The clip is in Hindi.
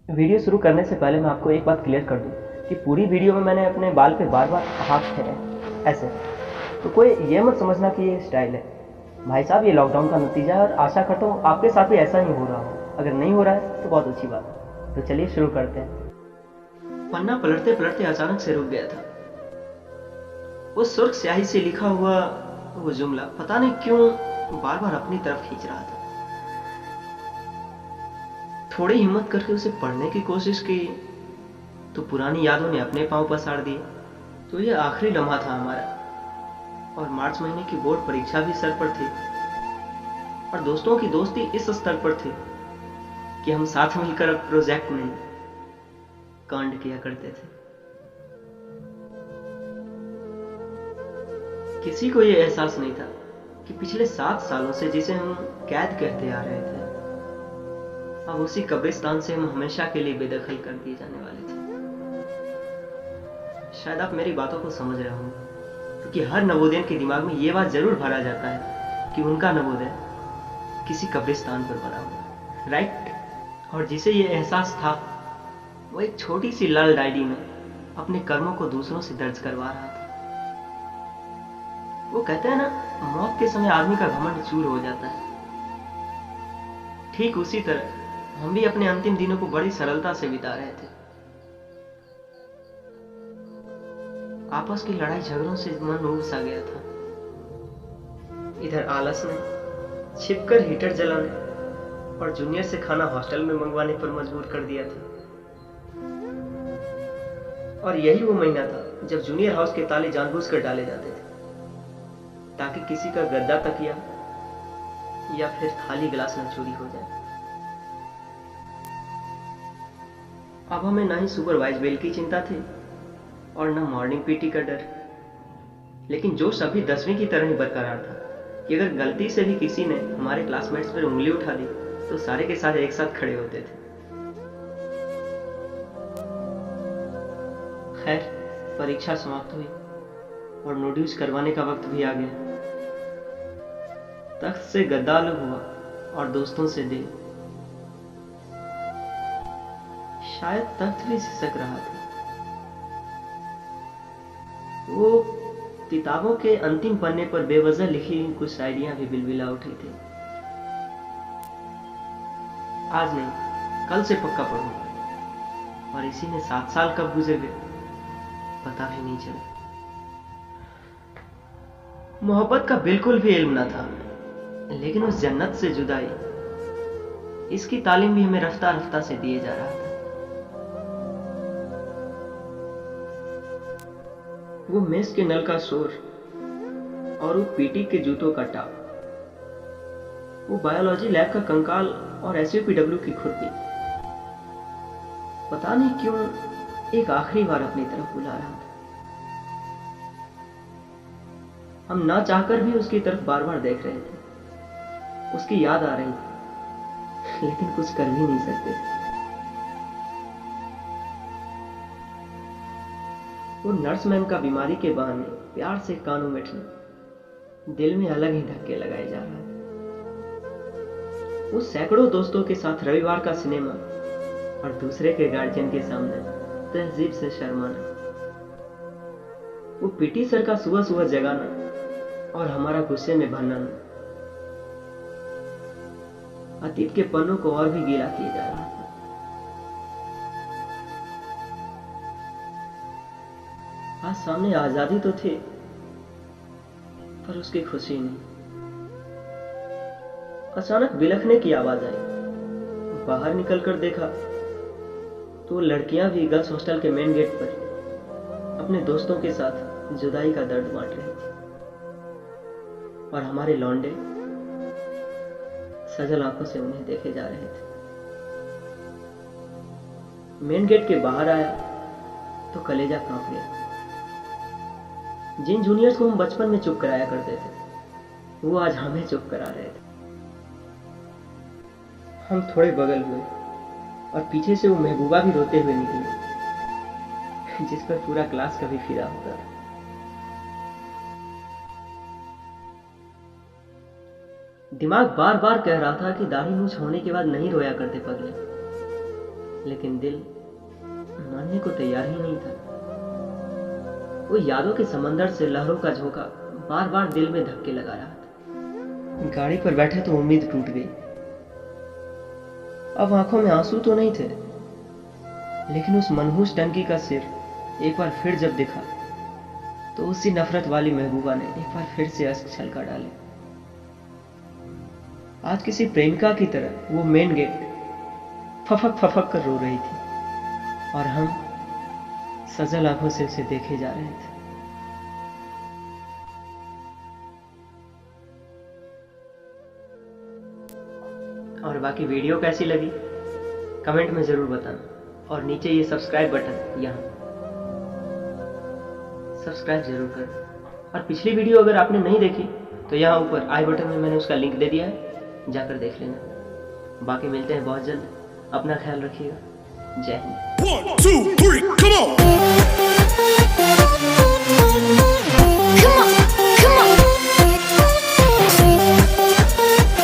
वीडियो शुरू करने से पहले मैं आपको एक बात क्लियर कर दूं कि पूरी वीडियो में मैंने अपने बाल पे बार बार हाथ फेरे ऐसे। तो कोई ये मत समझना कि ये स्टाइल है। भाई साहब, ये लॉकडाउन का नतीजा है और आशा करता हूँ आपके साथ भी ऐसा ही हो रहा हो। अगर नहीं हो रहा है तो बहुत अच्छी बात है। तो चलिए शुरू करते हैं। पन्ना पलटते पलटते अचानक से रुक गया था। वो सुर्ख स्याही से लिखा हुआ वो जुमला पता नहीं क्यों बार बार अपनी तरफ खींच रहा था। थोड़ी हिम्मत करके उसे पढ़ने की कोशिश की तो पुरानी यादों ने अपने पांव पसार दिए। तो ये आखिरी लम्हा था हमारा, और मार्च महीने की बोर्ड परीक्षा भी सर पर थी, और दोस्तों की दोस्ती इस स्तर पर थी कि हम साथ मिलकर अब प्रोजेक्ट में कांड किया करते थे। किसी को यह एहसास नहीं था कि पिछले 7 सालों से जिसे हम कैद कहते आ रहे थे, अब उसी कब्रिस्तान से हम हमेशा के लिए बेदखल कर दिए जाने वाले थे। शायद आप मेरी बातों को समझ रहे होंगे, क्योंकि हर नवोदयन के दिमाग में यह बात जरूर भरा जाता है कि उनका नवोदय किसी कब्रिस्तान पर बना हुआ, राइट। और जिसे यह एहसास था वो एक छोटी सी लाल डायरी में अपने कर्मों को दूसरों से दर्ज करवा रहा था। वो कहते हैं ना, मौत के समय आदमी का घमंड चूर हो जाता है। ठीक उसी तरह हम भी अपने अंतिम दिनों को बड़ी सरलता से बिता रहे थे। आपस की लड़ाई झगड़ों से मन उब सा गया था। इधर आलस ने छिपकर हीटर जलाने और जूनियर से खाना हॉस्टल में मंगवाने पर मजबूर कर दिया था। और यही वो महीना था जब जूनियर हाउस के ताले जानबूझकर डाले जाते थे ताकि किसी का गद्दा तकिया या फिर थाली गिलास न चोरी हो जाए। अब हमें ना ही सुपरवाइज बेल की चिंता थी और न मॉर्निंग पीटी का डर, लेकिन जोश अभी 10वीं की तरह ही बरकरार था कि अगर गलती से भी किसी ने हमारे क्लासमेट्स पर उंगली उठा दी तो सारे के सारे एक साथ खड़े होते थे। खैर, परीक्षा समाप्त हुई और नोटिस करवाने का वक्त भी आ गया। तख्त से गद्दा अलग हुआ और दोस्तों से दिल। शायद तख्त भी सिसक रहा था। वो किताबों के अंतिम पन्ने पर बेवजह लिखी कुछ शायरियां भी बिलबिला उठी थी। आज नहीं, कल से पक्का पढ़ूंगा। और इसी में 7 साल कब गुजर गए पता भी नहीं चला। मोहब्बत का बिल्कुल भी इल्म न था, लेकिन उस जन्नत से जुदाई, इसकी तालीम भी हमें रफ्ता रफ्ता से दिए जा रहा था। वो मेस के नल का शोर और वो पीटी के जूतों का टाप, वो बायोलॉजी लैब का कंकाल और एसयूपीडब्ल्यू की खुरपी, पता नहीं क्यों एक आखिरी बार अपनी तरफ बुला रहा था। हम ना चाहकर भी उसकी तरफ बार बार देख रहे थे। उसकी याद आ रही थी, लेकिन कुछ कर भी नहीं सकते थे। वो नर्स मैम का बीमारी के बहाने प्यार से कानों में दिल में अलग ही धक्के लगाए जा रहा है। वो सैकड़ों दोस्तों के साथ रविवार का सिनेमा और दूसरे के गार्जियन के सामने तहजीब से शर्माना। वो पीटी सर का सुबह सुबह जगाना और हमारा गुस्से में भरना अतीत के पन्नों को और भी गीला किए जा रहा था। आज सामने आजादी तो थी, पर उसकी खुशी नहीं। अचानक बिलखने की आवाज आई। बाहर निकलकर देखा तो लड़कियां भी गर्ल्स हॉस्टल के मेन गेट पर अपने दोस्तों के साथ जुदाई का दर्द बांट रही थी, और हमारे लौंडे सजल आंखों से उन्हें देखे जा रहे थे। मेन गेट के बाहर आया तो कलेजा कांप गया। जिन जूनियर्स को हम बचपन में चुप कराया करते थे, वो आज हमें चुप करा रहे थे। हम थोड़े बगल हुए और पीछे से वो महबूबा भी रोते हुए निकली, जिस पर पूरा क्लास कभी फिदा होता था। दिमाग बार बार कह रहा था कि दाढ़ी मूंछ होने के बाद नहीं रोया करते पगले, लेकिन दिल मानने को तैयार ही नहीं था। वो यादों के समंदर से लहरों का झोंका बार बार दिल में धक्के लगा रहा था। गाड़ी पर बैठे तो उम्मीद टूट गई। अब आंखों में आंसू तो नहीं थे, लेकिन उस मनहूस टंकी का सिर एक बार फिर जब दिखा तो उसी नफरत वाली महबूबा ने एक बार फिर से अश्क छलका डाले। आज किसी प्रेमिका की तरह वो मेन गेट फफक फफक कर रो रही थी और हम सजल आंखों से उसे देखे जा रहे थे। और बाकी वीडियो कैसी लगी कमेंट में जरूर बताना, और नीचे ये सब्सक्राइब बटन यहाँ सब्सक्राइब जरूर करना। और पिछली वीडियो अगर आपने नहीं देखी तो यहाँ ऊपर आई बटन में मैंने उसका लिंक दे दिया है, जाकर देख लेना। बाकी मिलते हैं बहुत जल्द, अपना ख्याल रखिएगा। जय हिंद। 1 2 3 come on